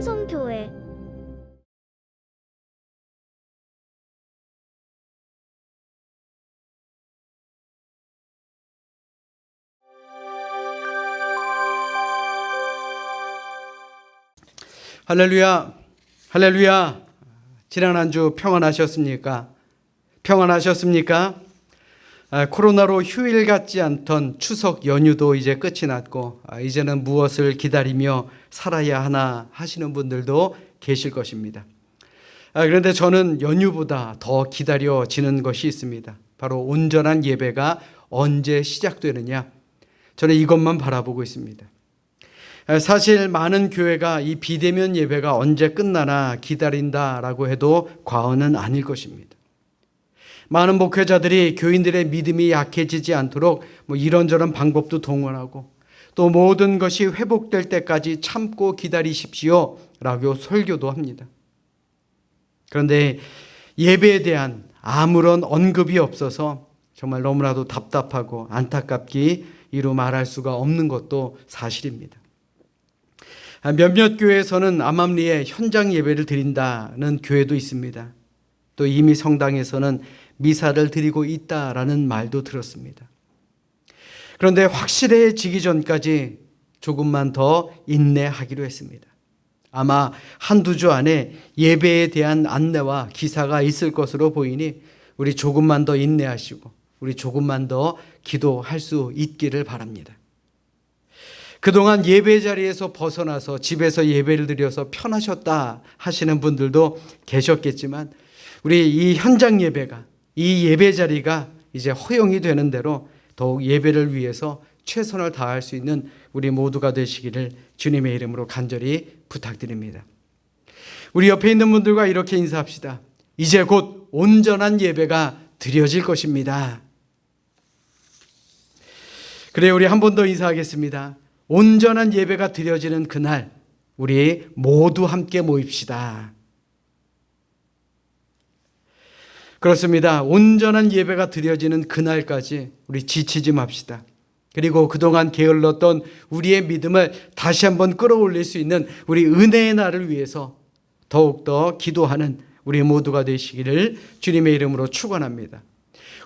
삼성교회 할렐루야, 할렐루야. 지난 한 주 평안하셨습니까? 평안하셨습니까? 코로나로 휴일 같지 않던 추석 연휴도 이제 끝이 났고 이제는 무엇을 기다리며 살아야 하나 하시는 분들도 계실 것입니다. 그런데 저는 연휴보다 더 기다려지는 것이 있습니다. 바로 온전한 예배가 언제 시작되느냐, 저는 이것만 바라보고 있습니다. 사실 많은 교회가 이 비대면 예배가 언제 끝나나 기다린다라고 해도 과언은 아닐 것입니다. 많은 목회자들이 교인들의 믿음이 약해지지 않도록 이런저런 방법도 동원하고 또 모든 것이 회복될 때까지 참고 기다리십시오 라고 설교도 합니다. 그런데 예배에 대한 아무런 언급이 없어서 정말 너무나도 답답하고 안타깝기 이루 말할 수가 없는 것도 사실입니다. 몇몇 교회에서는 암암리에 현장 예배를 드린다는 교회도 있습니다. 또 이미 성당에서는 미사를 드리고 있다라는 말도 들었습니다. 그런데 확실해지기 전까지 조금만 더 인내하기로 했습니다. 아마 한두 주 안에 예배에 대한 안내와 기사가 있을 것으로 보이니 우리 조금만 더 인내하시고 우리 조금만 더 기도할 수 있기를 바랍니다. 그동안 예배 자리에서 벗어나서 집에서 예배를 드려서 편하셨다 하시는 분들도 계셨겠지만 우리 이 현장 예배가, 이 예배 자리가 이제 허용이 되는 대로 더욱 예배를 위해서 최선을 다할 수 있는 우리 모두가 되시기를 주님의 이름으로 간절히 부탁드립니다. 우리 옆에 있는 분들과 이렇게 인사합시다. 이제 곧 온전한 예배가 드려질 것입니다. 그래, 우리 한 번 더 인사하겠습니다. 온전한 예배가 드려지는 그날 우리 모두 함께 모입시다. 그렇습니다. 온전한 예배가 드려지는 그날까지 우리 지치지 맙시다. 그리고 그동안 게을렀던 우리의 믿음을 다시 한번 끌어올릴 수 있는 우리 은혜의 날을 위해서 더욱더 기도하는 우리 모두가 되시기를 주님의 이름으로 축원합니다.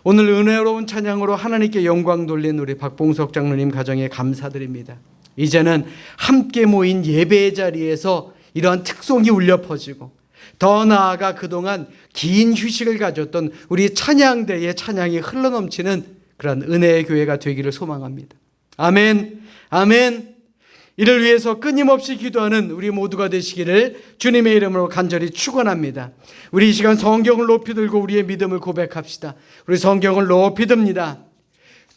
오늘 은혜로운 찬양으로 하나님께 영광 돌린 우리 박봉석 장로님 가정에 감사드립니다. 이제는 함께 모인 예배의 자리에서 이러한 특송이 울려 퍼지고 더 나아가 그동안 긴 휴식을 가졌던 우리 찬양대의 찬양이 흘러넘치는 그런 은혜의 교회가 되기를 소망합니다. 아멘, 아멘. 이를 위해서 끊임없이 기도하는 우리 모두가 되시기를 주님의 이름으로 간절히 축원합니다. 우리 이 시간 성경을 높이 들고 우리의 믿음을 고백합시다. 우리 성경을 높이 듭니다.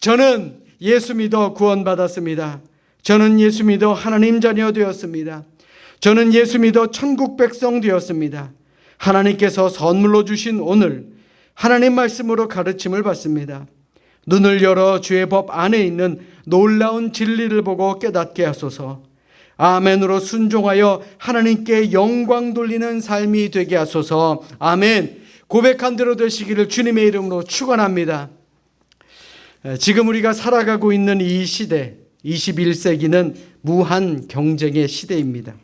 저는 예수 믿어 구원받았습니다. 저는 예수 믿어 하나님 자녀 되었습니다. 저는 예수 믿어 천국 백성 되었습니다. 하나님께서 선물로 주신 오늘 하나님 말씀으로 가르침을 받습니다. 눈을 열어 주의 법 안에 있는 놀라운 진리를 보고 깨닫게 하소서. 아멘으로 순종하여 하나님께 영광 돌리는 삶이 되게 하소서. 아멘. 고백한 대로 되시기를 주님의 이름으로 축원합니다. 지금 우리가 살아가고 있는 이 시대 21세기는 무한 경쟁의 시대입니다.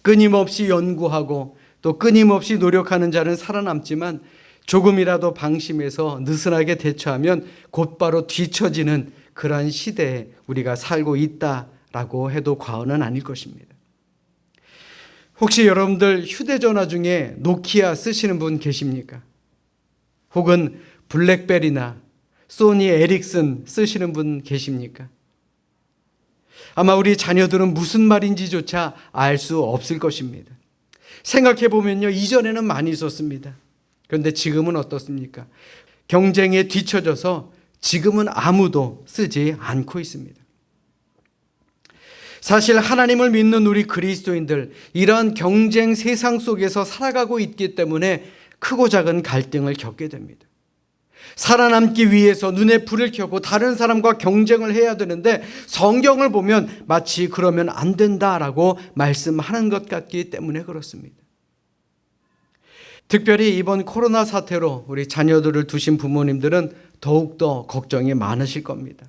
끊임없이 연구하고 또 끊임없이 노력하는 자는 살아남지만 조금이라도 방심해서 느슨하게 대처하면 곧바로 뒤처지는 그러한 시대에 우리가 살고 있다라고 해도 과언은 아닐 것입니다. 혹시 여러분들 휴대전화 중에 노키아 쓰시는 분 계십니까? 혹은 블랙베리나 소니 에릭슨 쓰시는 분 계십니까? 아마 우리 자녀들은 무슨 말인지조차 알 수 없을 것입니다. 생각해 보면요, 이전에는 많이 썼습니다. 그런데 지금은 어떻습니까? 경쟁에 뒤처져서 지금은 아무도 쓰지 않고 있습니다. 사실 하나님을 믿는 우리 그리스도인들, 이런 경쟁 세상 속에서 살아가고 있기 때문에 크고 작은 갈등을 겪게 됩니다. 살아남기 위해서 눈에 불을 켜고 다른 사람과 경쟁을 해야 되는데 성경을 보면 마치 그러면 안 된다라고 말씀하는 것 같기 때문에 그렇습니다. 특별히 이번 코로나 사태로 우리 자녀들을 두신 부모님들은 더욱더 걱정이 많으실 겁니다.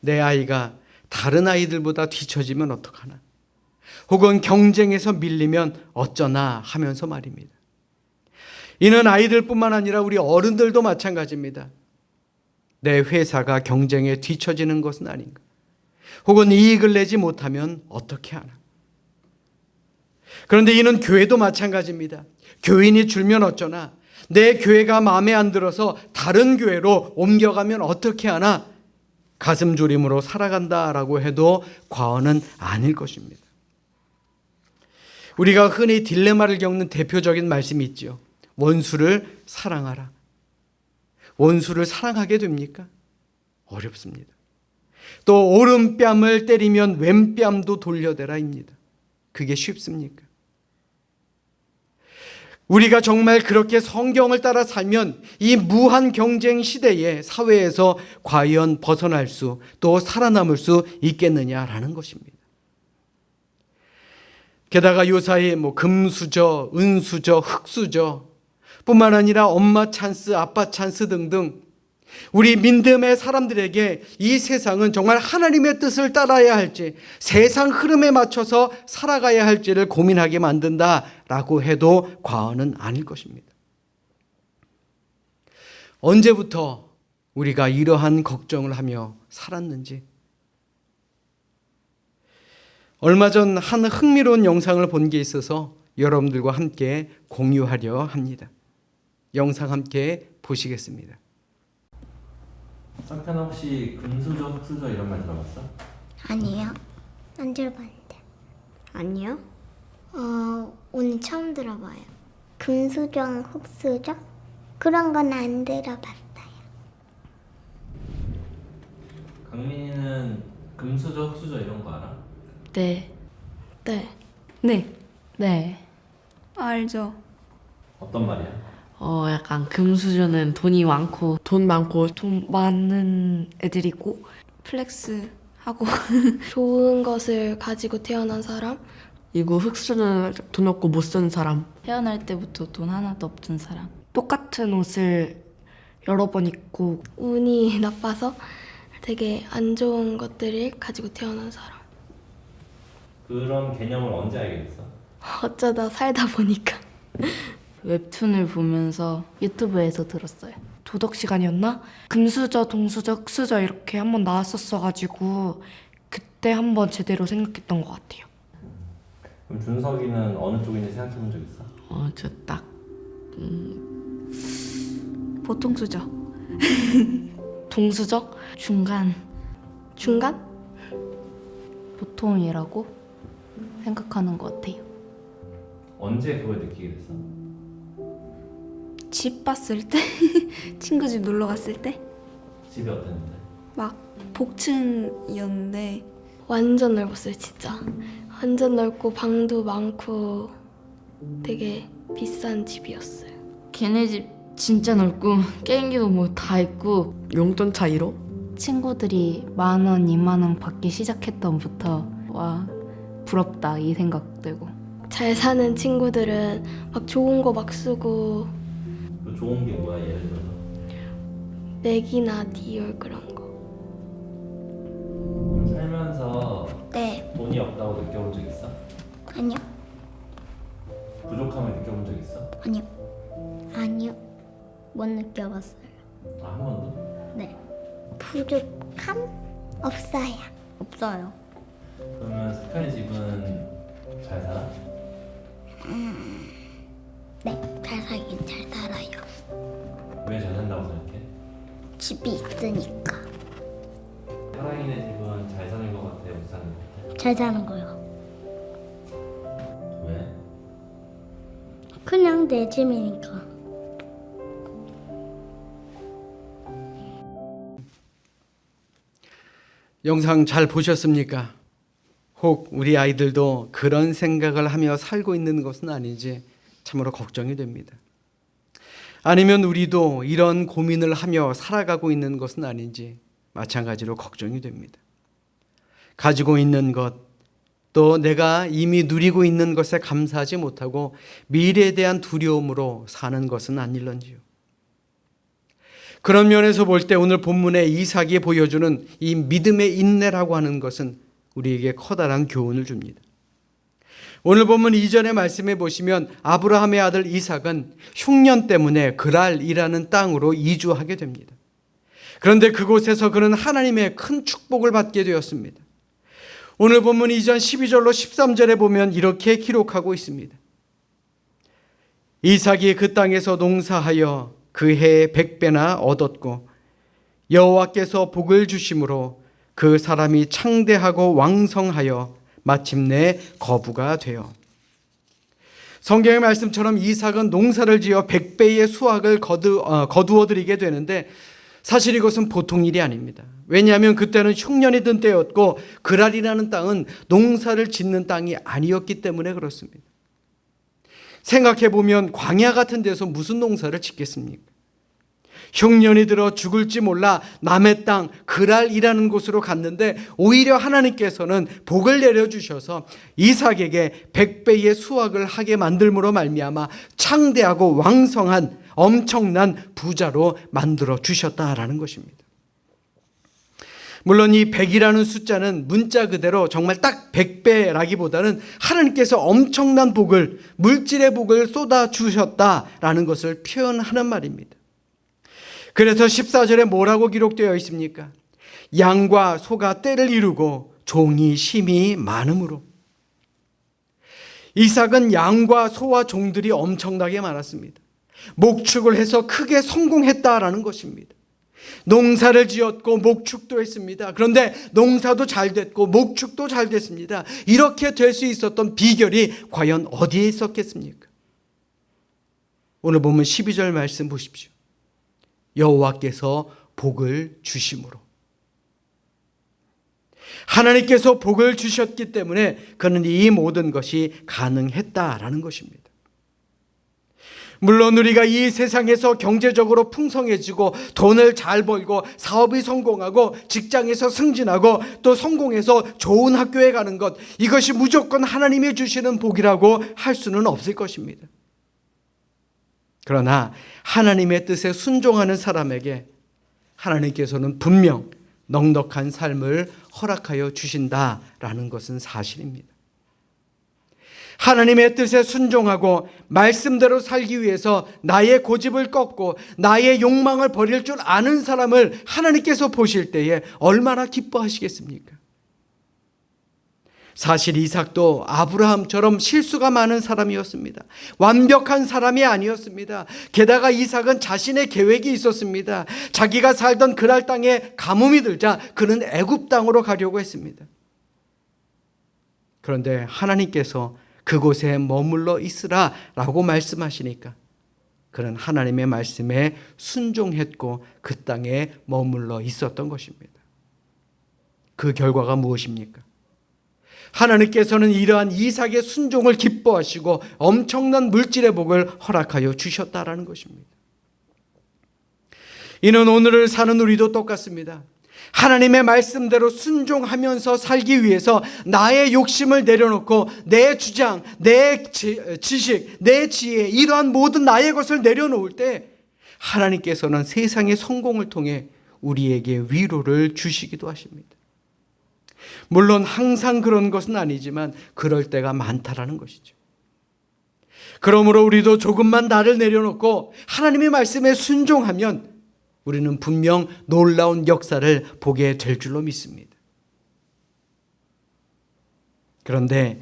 내 아이가 다른 아이들보다 뒤처지면 어떡하나? 혹은 경쟁에서 밀리면 어쩌나 하면서 말입니다. 이는 아이들뿐만 아니라 우리 어른들도 마찬가지입니다. 내 회사가 경쟁에 뒤처지는 것은 아닌가? 혹은 이익을 내지 못하면 어떻게 하나? 그런데 이는 교회도 마찬가지입니다. 교인이 줄면 어쩌나? 내 교회가 마음에 안 들어서 다른 교회로 옮겨가면 어떻게 하나? 가슴 졸임으로 살아간다라고 해도 과언은 아닐 것입니다. 우리가 흔히 딜레마를 겪는 대표적인 말씀이 있죠. 원수를 사랑하라. 원수를 사랑하게 됩니까? 어렵습니다. 또 오른뺨을 때리면 왼뺨도 돌려대라입니다. 그게 쉽습니까? 우리가 정말 그렇게 성경을 따라 살면 이 무한 경쟁 시대에 사회에서 과연 벗어날 수, 또 살아남을 수 있겠느냐라는 것입니다. 게다가 요사이 금수저, 은수저, 흙수저 뿐만 아니라 엄마 찬스, 아빠 찬스 등등 우리 믿음의 사람들에게 이 세상은 정말 하나님의 뜻을 따라야 할지, 세상 흐름에 맞춰서 살아가야 할지를 고민하게 만든다라고 해도 과언은 아닐 것입니다. 언제부터 우리가 이러한 걱정을 하며 살았는지, 얼마 전 한 흥미로운 영상을 본 게 있어서 여러분들과 함께 공유하려 합니다. 영상 함께 보시겠습니다. 석현아 혹시 금수저, 흙수저 이런 말 들어봤어? 아니요. 안 들어봤는데. 아니요. 오늘 처음 들어봐요. 금수저, 흙수저? 그런 건 안 들어봤어요. 강민이는 금수저, 흙수저 이런 거 알아? 네. 네. 네. 네. 알죠. 어떤 말이야? 약간 금수저는 돈이 많고 돈 많은 애들이고 플렉스하고 좋은 것을 가지고 태어난 사람? 이거 흙수저는 돈 없고 못 쓰는 사람. 태어날 때부터 돈 하나도 없던 사람. 똑같은 옷을 여러 번 입고 운이 나빠서 되게 안 좋은 것들을 가지고 태어난 사람. 그런 개념을 언제 알게 됐어? 어쩌다 살다 보니까. 웹툰을 보면서 유튜브에서 들었어요. 도덕 시간이었나? 금수저, 동수저, 흙수저 이렇게 한번 나왔었어가지고 그때 한번 제대로 생각했던 것 같아요. 그럼 준석이는 어느 쪽인지 생각해 본 적 있어? 저 딱 보통 수저. 동수저? 중간. 중간? 보통이라고 생각하는 것 같아요. 언제 그걸 느끼게 됐어? 집 봤을 때? 친구 집 놀러 갔을 때? 집이 어땠는데? 막 복층이었는데 완전 넓었어요, 진짜. 완전 넓고 방도 많고 되게 비싼 집이었어요. 걔네 집 진짜 넓고 게임기도 뭐 다 있고 용돈 차이로? 친구들이 10,000원, 20,000원 받기 시작했던부터 와 부럽다 이 생각 들고. 잘 사는 친구들은 막 좋은 거 막 쓰고 그 좋은 게 뭐야 예를 들어서? 맥이나 디올 그런 거. 그럼 살면서 네. 돈이 없다고 느껴본 적 있어? 아니요. 부족함을 느껴본 적 있어? 아니요. 아니요. 못 느껴봤어요. 한 번도? 네. 부족함? 없어요. 없어요. 그러면 석현이 집은 잘 살아? 네. 잘 살긴 잘 살아요. 왜 잘 산다고 생각해? 집이 있으니까. 사랑이네 집은 잘 사는 것 같아? 못 사는 것 같아? 잘 사는 거요. 왜? 그냥 내 집이니까. 영상 잘 보셨습니까? 혹 우리 아이들도 그런 생각을 하며 살고 있는 것은 아닌지 참으로 걱정이 됩니다. 아니면 우리도 이런 고민을 하며 살아가고 있는 것은 아닌지 마찬가지로 걱정이 됩니다. 가지고 있는 것, 또 내가 이미 누리고 있는 것에 감사하지 못하고 미래에 대한 두려움으로 사는 것은 아닐런지요. 그런 면에서 볼 때 오늘 본문의 이삭이 보여주는 이 믿음의 인내라고 하는 것은 우리에게 커다란 교훈을 줍니다. 오늘 본문 이전의 말씀에 보시면 아브라함의 아들 이삭은 흉년 때문에 그랄이라는 땅으로 이주하게 됩니다. 그런데 그곳에서 그는 하나님의 큰 축복을 받게 되었습니다. 오늘 본문 이전 12절로 13절에 보면 이렇게 기록하고 있습니다. 이삭이 그 땅에서 농사하여 그 해에 100배나 얻었고 여호와께서 복을 주심으로 그 사람이 창대하고 왕성하여 마침내 거부가 되어. 성경의 말씀처럼 이삭은 농사를 지어 100배의 수확을 거두어 드리게 되는데 사실 이것은 보통 일이 아닙니다. 왜냐하면 그때는 흉년이 든 때였고 그랄이라는 땅은 농사를 짓는 땅이 아니었기 때문에 그렇습니다. 생각해보면 광야 같은 데서 무슨 농사를 짓겠습니까? 흉년이 들어 죽을지 몰라 남의 땅 그랄이라는 곳으로 갔는데 오히려 하나님께서는 복을 내려주셔서 이삭에게 100배의 수확을 하게 만들므로 말미암아 창대하고 왕성한 엄청난 부자로 만들어 주셨다라는 것입니다. 물론 이 100이라는 숫자는 문자 그대로 정말 딱 100배라기보다는 하나님께서 엄청난 복을, 물질의 복을 쏟아주셨다라는 것을 표현하는 말입니다. 그래서 14절에 뭐라고 기록되어 있습니까? 양과 소가 떼를 이루고 종이 심히 많음으로. 이삭은 양과 소와 종들이 엄청나게 많았습니다. 목축을 해서 크게 성공했다라는 것입니다. 농사를 지었고 목축도 했습니다. 그런데 농사도 잘 됐고 목축도 잘 됐습니다. 이렇게 될 수 있었던 비결이 과연 어디에 있었겠습니까? 오늘 보면 12절 말씀 보십시오. 여호와께서 복을 주심으로. 하나님께서 복을 주셨기 때문에 그는 이 모든 것이 가능했다라는 것입니다. 물론 우리가 이 세상에서 경제적으로 풍성해지고 돈을 잘 벌고 사업이 성공하고 직장에서 승진하고 또 성공해서 좋은 학교에 가는 것, 이것이 무조건 하나님이 주시는 복이라고 할 수는 없을 것입니다. 그러나 하나님의 뜻에 순종하는 사람에게 하나님께서는 분명 넉넉한 삶을 허락하여 주신다라는 것은 사실입니다. 하나님의 뜻에 순종하고 말씀대로 살기 위해서 나의 고집을 꺾고 나의 욕망을 버릴 줄 아는 사람을 하나님께서 보실 때에 얼마나 기뻐하시겠습니까? 사실 이삭도 아브라함처럼 실수가 많은 사람이었습니다. 완벽한 사람이 아니었습니다. 게다가 이삭은 자신의 계획이 있었습니다. 자기가 살던 그랄 땅에 가뭄이 들자 그는 애굽 땅으로 가려고 했습니다. 그런데 하나님께서 그곳에 머물러 있으라 라고 말씀하시니까 그는 하나님의 말씀에 순종했고 그 땅에 머물러 있었던 것입니다. 그 결과가 무엇입니까? 하나님께서는 이러한 이삭의 순종을 기뻐하시고 엄청난 물질의 복을 허락하여 주셨다라는 것입니다. 이는 오늘을 사는 우리도 똑같습니다. 하나님의 말씀대로 순종하면서 살기 위해서 나의 욕심을 내려놓고 내 주장, 내 지식, 내 지혜, 이러한 모든 나의 것을 내려놓을 때 하나님께서는 세상의 성공을 통해 우리에게 위로를 주시기도 하십니다. 물론 항상 그런 것은 아니지만 그럴 때가 많다라는 것이죠. 그러므로 우리도 조금만 나를 내려놓고 하나님의 말씀에 순종하면 우리는 분명 놀라운 역사를 보게 될 줄로 믿습니다. 그런데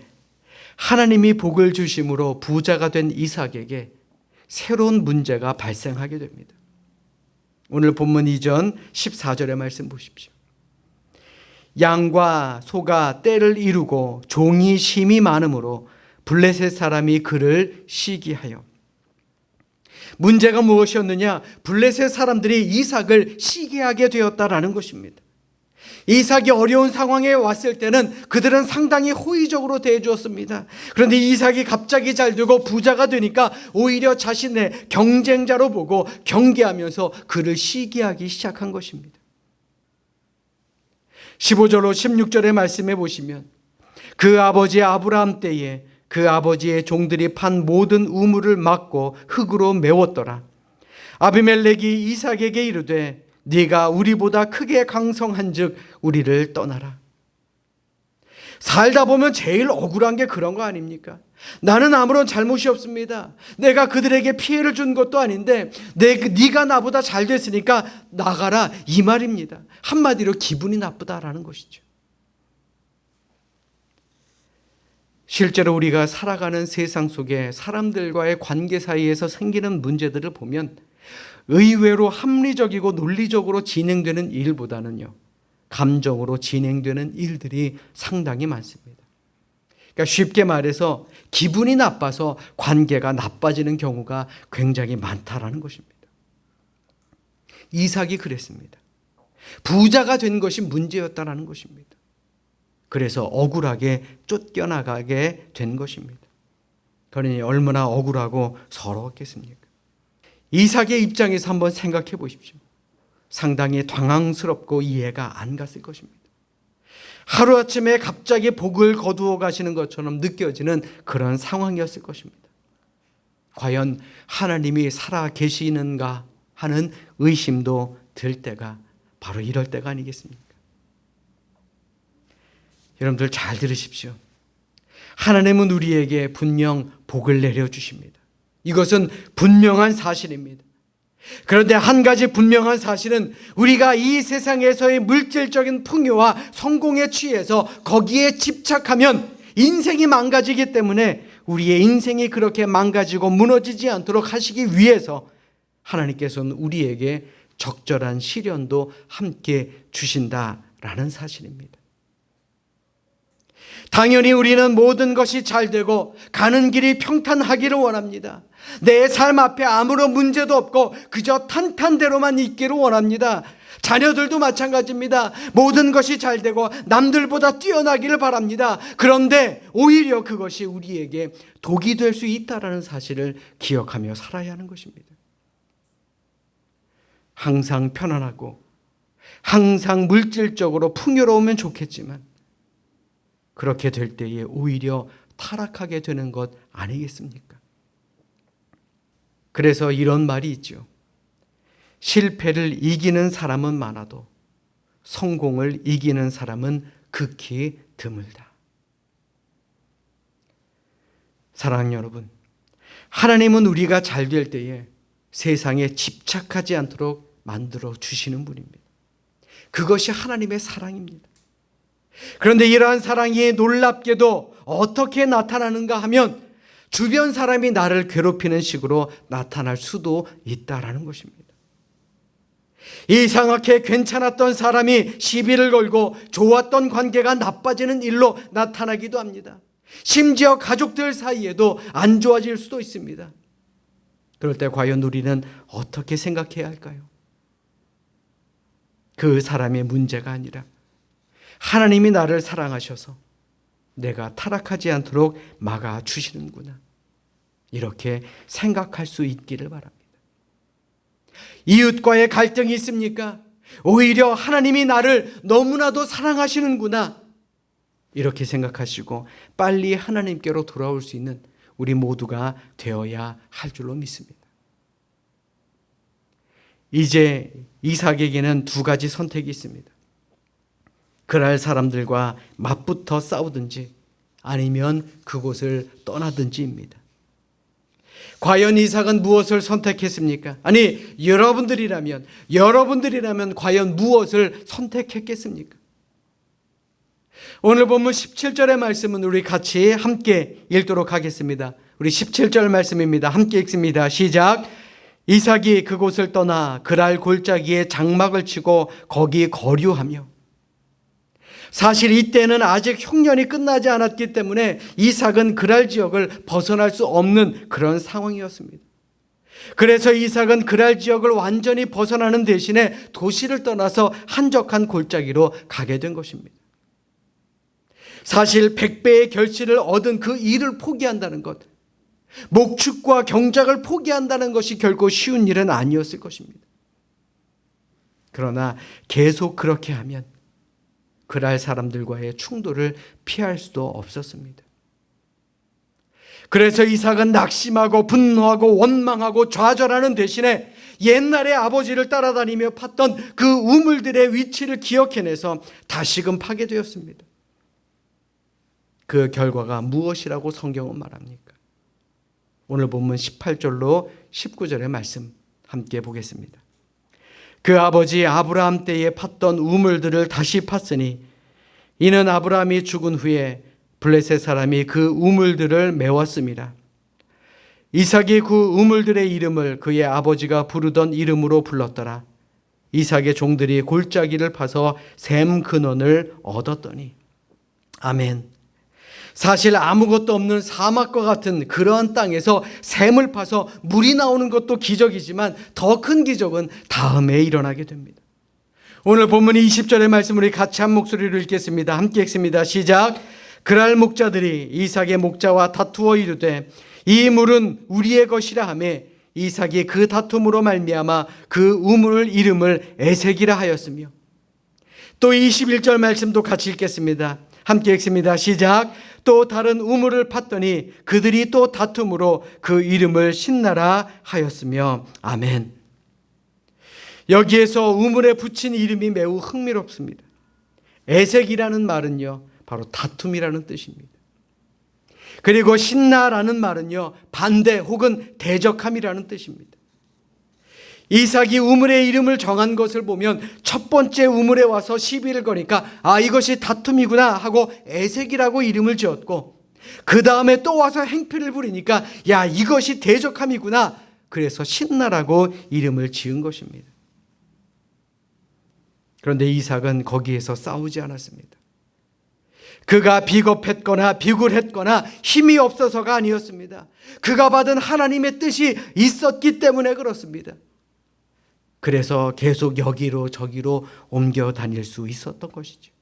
하나님이 복을 주심으로 부자가 된 이삭에게 새로운 문제가 발생하게 됩니다. 오늘 본문 이전 14절의 말씀 보십시오. 양과 소가 떼를 이루고 종이 심이 많음으로 블레셋 사람이 그를 시기하여. 문제가 무엇이었느냐? 블레셋 사람들이 이삭을 시기하게 되었다라는 것입니다. 이삭이 어려운 상황에 왔을 때는 그들은 상당히 호의적으로 대해주었습니다. 그런데 이삭이 갑자기 잘 되고 부자가 되니까 오히려 자신의 경쟁자로 보고 경계하면서 그를 시기하기 시작한 것입니다. 15절로 16절의 말씀에 보시면 그 아버지 아브라함 때에 그 아버지의 종들이 판 모든 우물을 막고 흙으로 메웠더라. 아비멜렉이 이삭에게 이르되 네가 우리보다 크게 강성한즉 우리를 떠나라. 살다 보면 제일 억울한 게 그런 거 아닙니까? 나는 아무런 잘못이 없습니다. 내가 그들에게 피해를 준 것도 아닌데 네가 나보다 잘 됐으니까 나가라, 이 말입니다. 한마디로 기분이 나쁘다라는 것이죠. 실제로 우리가 살아가는 세상 속에 사람들과의 관계 사이에서 생기는 문제들을 보면 의외로 합리적이고 논리적으로 진행되는 일보다는요, 감정으로 진행되는 일들이 상당히 많습니다. 그러니까 쉽게 말해서 기분이 나빠서 관계가 나빠지는 경우가 굉장히 많다라는 것입니다. 이삭이 그랬습니다. 부자가 된 것이 문제였다라는 것입니다. 그래서 억울하게 쫓겨나가게 된 것입니다. 그러니 얼마나 억울하고 서러웠겠습니까? 이삭의 입장에서 한번 생각해 보십시오. 상당히 당황스럽고 이해가 안 갔을 것입니다. 하루아침에 갑자기 복을 거두어 가시는 것처럼 느껴지는 그런 상황이었을 것입니다. 과연 하나님이 살아 계시는가 하는 의심도 들 때가 바로 이럴 때가 아니겠습니까? 여러분들 잘 들으십시오. 하나님은 우리에게 분명 복을 내려주십니다. 이것은 분명한 사실입니다. 그런데 한 가지 분명한 사실은 우리가 이 세상에서의 물질적인 풍요와 성공에 취해서 거기에 집착하면 인생이 망가지기 때문에 우리의 인생이 그렇게 망가지고 무너지지 않도록 하시기 위해서 하나님께서는 우리에게 적절한 시련도 함께 주신다라는 사실입니다. 당연히 우리는 모든 것이 잘 되고 가는 길이 평탄하기를 원합니다. 내 삶 앞에 아무런 문제도 없고 그저 탄탄대로만 있기를 원합니다. 자녀들도 마찬가지입니다. 모든 것이 잘 되고 남들보다 뛰어나기를 바랍니다. 그런데 오히려 그것이 우리에게 독이 될 수 있다는 사실을 기억하며 살아야 하는 것입니다. 항상 편안하고 항상 물질적으로 풍요로우면 좋겠지만 그렇게 될 때에 오히려 타락하게 되는 것 아니겠습니까? 그래서 이런 말이 있죠. 실패를 이기는 사람은 많아도 성공을 이기는 사람은 극히 드물다. 사랑하는 여러분, 하나님은 우리가 잘 될 때에 세상에 집착하지 않도록 만들어 주시는 분입니다. 그것이 하나님의 사랑입니다. 그런데 이러한 사랑이 놀랍게도 어떻게 나타나는가 하면 주변 사람이 나를 괴롭히는 식으로 나타날 수도 있다라는 것입니다. 이상하게 괜찮았던 사람이 시비를 걸고 좋았던 관계가 나빠지는 일로 나타나기도 합니다. 심지어 가족들 사이에도 안 좋아질 수도 있습니다. 그럴 때 과연 우리는 어떻게 생각해야 할까요? 그 사람의 문제가 아니라 하나님이 나를 사랑하셔서 내가 타락하지 않도록 막아주시는구나, 이렇게 생각할 수 있기를 바랍니다. 이웃과의 갈등이 있습니까? 오히려 하나님이 나를 너무나도 사랑하시는구나, 이렇게 생각하시고 빨리 하나님께로 돌아올 수 있는 우리 모두가 되어야 할 줄로 믿습니다. 이제 이삭에게는 두 가지 선택이 있습니다. 그랄 사람들과 맞붙어 싸우든지 아니면 그곳을 떠나든지입니다. 과연 이삭은 무엇을 선택했습니까? 아니, 여러분들이라면 과연 무엇을 선택했겠습니까? 오늘 본문 17절의 말씀은 우리 같이 함께 읽도록 하겠습니다. 우리 17절 말씀입니다. 함께 읽습니다. 시작. 이삭이 그곳을 떠나 그랄 골짜기에 장막을 치고 거기 거류하며, 사실 이때는 아직 흉년이 끝나지 않았기 때문에 이삭은 그랄 지역을 벗어날 수 없는 그런 상황이었습니다. 그래서 이삭은 그랄 지역을 완전히 벗어나는 대신에 도시를 떠나서 한적한 골짜기로 가게 된 것입니다. 사실 100배의 결실을 얻은 그 일을 포기한다는 것, 목축과 경작을 포기한다는 것이 결코 쉬운 일은 아니었을 것입니다. 그러나 계속 그렇게 하면 그랄 사람들과의 충돌을 피할 수도 없었습니다. 그래서 이삭은 낙심하고 분노하고 원망하고 좌절하는 대신에 옛날에 아버지를 따라다니며 팠던 그 우물들의 위치를 기억해내서 다시금 파게 되었습니다. 그 결과가 무엇이라고 성경은 말합니까? 오늘 본문 18절로 19절의 말씀 함께 보겠습니다. 그 아버지 아브라함 때에 팠던 우물들을 다시 팠으니 이는 아브라함이 죽은 후에 블레셋 사람이 그 우물들을 메웠습니다. 이삭이 그 우물들의 이름을 그의 아버지가 부르던 이름으로 불렀더라. 이삭의 종들이 골짜기를 파서 샘 근원을 얻었더니. 아멘. 사실 아무것도 없는 사막과 같은 그러한 땅에서 샘을 파서 물이 나오는 것도 기적이지만 더 큰 기적은 다음에 일어나게 됩니다. 오늘 본문 20절의 말씀 우리 같이 한 목소리로 읽겠습니다. 함께 읽습니다. 시작. 그랄 목자들이 이삭의 목자와 다투어 이르되 이 물은 우리의 것이라 하매 이삭이 그 다툼으로 말미암아 그 우물 이름을 에색이라 하였으며. 또 21절 말씀도 같이 읽겠습니다. 함께 읽습니다. 시작. 또 다른 우물을 팠더니 그들이 또 다툼으로 그 이름을 신나라 하였으며. 아멘. 여기에서 우물에 붙인 이름이 매우 흥미롭습니다. 에색이라는 말은요, 바로 다툼이라는 뜻입니다. 그리고 신나라는 말은요, 반대 혹은 대적함이라는 뜻입니다. 이삭이 우물의 이름을 정한 것을 보면 첫 번째 우물에 와서 시비를 거니까 이것이 다툼이구나 하고 에색이라고 이름을 지었고, 그 다음에 또 와서 행패를 부리니까 이것이 대적함이구나, 그래서 신나라고 이름을 지은 것입니다. 그런데 이삭은 거기에서 싸우지 않았습니다. 그가 비겁했거나 비굴했거나 힘이 없어서가 아니었습니다. 그가 받은 하나님의 뜻이 있었기 때문에 그렇습니다. 그래서 계속 여기로 저기로 옮겨 다닐 수 있었던 것이죠.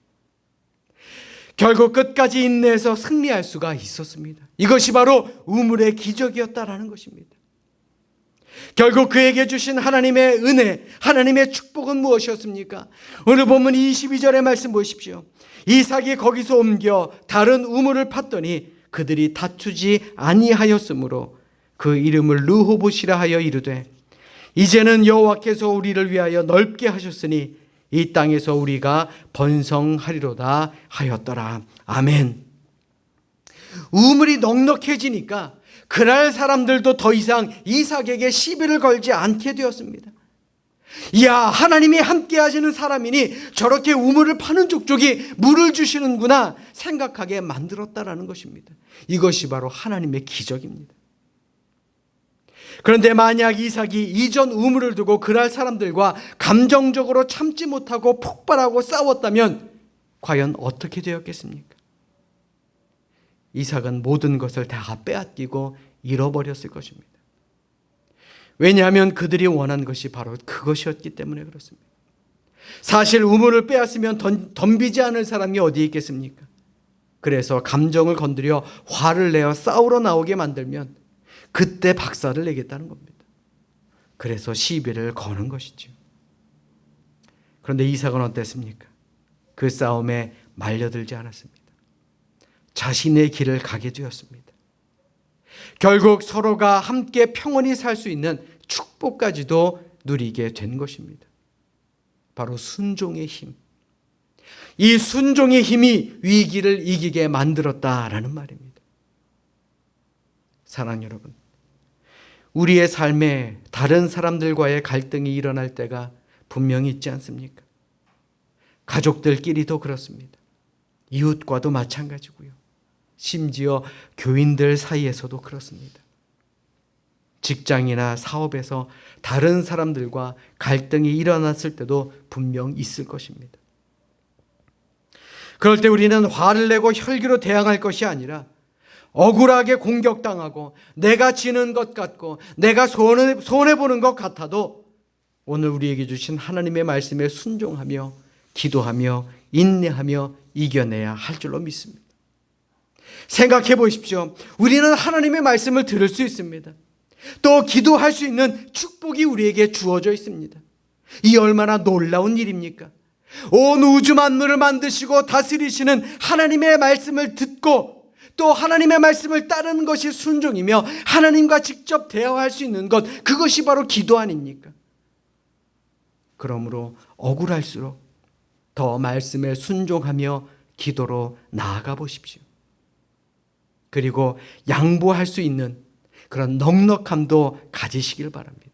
결국 끝까지 인내해서 승리할 수가 있었습니다. 이것이 바로 우물의 기적이었다라는 것입니다. 결국 그에게 주신 하나님의 은혜, 하나님의 축복은 무엇이었습니까? 오늘 본문 22절의 말씀 보십시오. 이삭이 거기서 옮겨 다른 우물을 팠더니 그들이 다투지 아니하였으므로 그 이름을 르호봇이라 하여 이르되 이제는 여호와께서 우리를 위하여 넓게 하셨으니 이 땅에서 우리가 번성하리로다 하였더라. 아멘. 우물이 넉넉해지니까 그날 사람들도 더 이상 이삭에게 시비를 걸지 않게 되었습니다. 하나님이 함께 하시는 사람이니 저렇게 우물을 파는 족족이 물을 주시는구나 생각하게 만들었다라는 것입니다. 이것이 바로 하나님의 기적입니다. 그런데 만약 이삭이 이전 우물을 두고 그날 사람들과 감정적으로 참지 못하고 폭발하고 싸웠다면 과연 어떻게 되었겠습니까? 이삭은 모든 것을 다 빼앗기고 잃어버렸을 것입니다. 왜냐하면 그들이 원한 것이 바로 그것이었기 때문에 그렇습니다. 사실 우물을 빼앗으면 덤비지 않을 사람이 어디 있겠습니까? 그래서 감정을 건드려 화를 내어 싸우러 나오게 만들면 그때 박살을 내겠다는 겁니다. 그래서 시비를 거는 것이죠. 그런데 이삭은 어땠습니까? 그 싸움에 말려들지 않았습니다. 자신의 길을 가게 되었습니다. 결국 서로가 함께 평온히 살 수 있는 축복까지도 누리게 된 것입니다. 바로 순종의 힘. 이 순종의 힘이 위기를 이기게 만들었다라는 말입니다. 사랑하는 여러분, 우리의 삶에 다른 사람들과의 갈등이 일어날 때가 분명히 있지 않습니까? 가족들끼리도 그렇습니다. 이웃과도 마찬가지고요. 심지어 교인들 사이에서도 그렇습니다. 직장이나 사업에서 다른 사람들과 갈등이 일어났을 때도 분명 있을 것입니다. 그럴 때 우리는 화를 내고 혈기로 대항할 것이 아니라 억울하게 공격당하고 내가 지는 것 같고 내가 손해보는 것 같아도 오늘 우리에게 주신 하나님의 말씀에 순종하며 기도하며 인내하며 이겨내야 할 줄로 믿습니다. 생각해 보십시오. 우리는 하나님의 말씀을 들을 수 있습니다. 또 기도할 수 있는 축복이 우리에게 주어져 있습니다. 이 얼마나 놀라운 일입니까? 온 우주 만물을 만드시고 다스리시는 하나님의 말씀을 듣고 또 하나님의 말씀을 따르는 것이 순종이며 하나님과 직접 대화할 수 있는 것, 그것이 바로 기도 아닙니까? 그러므로 억울할수록 더 말씀에 순종하며 기도로 나아가 보십시오. 그리고 양보할 수 있는 그런 넉넉함도 가지시길 바랍니다.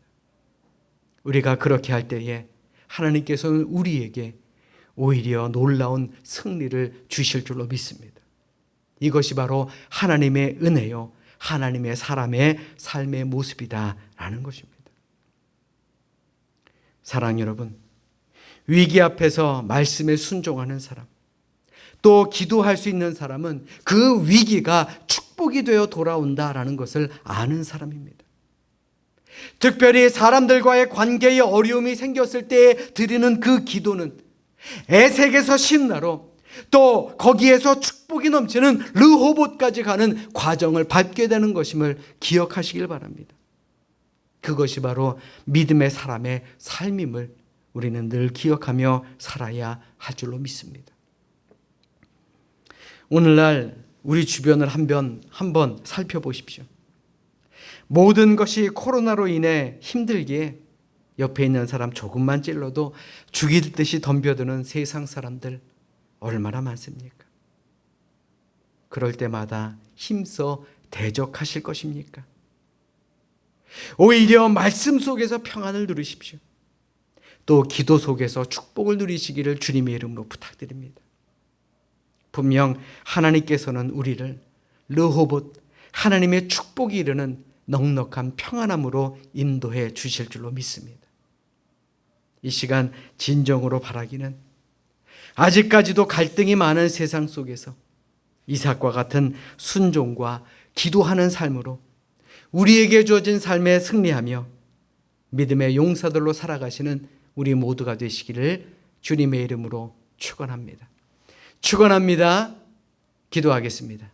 우리가 그렇게 할 때에 하나님께서는 우리에게 오히려 놀라운 승리를 주실 줄로 믿습니다. 이것이 바로 하나님의 은혜요, 하나님의 사람의 삶의 모습이다라는 것입니다. 사랑 여러분, 위기 앞에서 말씀에 순종하는 사람, 또 기도할 수 있는 사람은 그 위기가 축복이 되어 돌아온다라는 것을 아는 사람입니다. 특별히 사람들과의 관계에 어려움이 생겼을 때 드리는 그 기도는 에색에서 신나로, 또 거기에서 축복이 넘치는 르호봇까지 가는 과정을 밟게 되는 것임을 기억하시길 바랍니다. 그것이 바로 믿음의 사람의 삶임을 우리는 늘 기억하며 살아야 할 줄로 믿습니다. 오늘날 우리 주변을 한번 살펴보십시오. 모든 것이 코로나로 인해 힘들기에 옆에 있는 사람 조금만 찔러도 죽일 듯이 덤벼드는 세상 사람들 얼마나 많습니까? 그럴 때마다 힘써 대적하실 것입니까? 오히려 말씀 속에서 평안을 누리십시오. 또 기도 속에서 축복을 누리시기를 주님의 이름으로 부탁드립니다. 분명 하나님께서는 우리를 르호봇, 하나님의 축복이 이르는 넉넉한 평안함으로 인도해 주실 줄로 믿습니다. 이 시간 진정으로 바라기는 아직까지도 갈등이 많은 세상 속에서 이삭과 같은 순종과 기도하는 삶으로 우리에게 주어진 삶에 승리하며 믿음의 용사들로 살아가시는 우리 모두가 되시기를 주님의 이름으로 축원합니다. 축원합니다. 기도하겠습니다.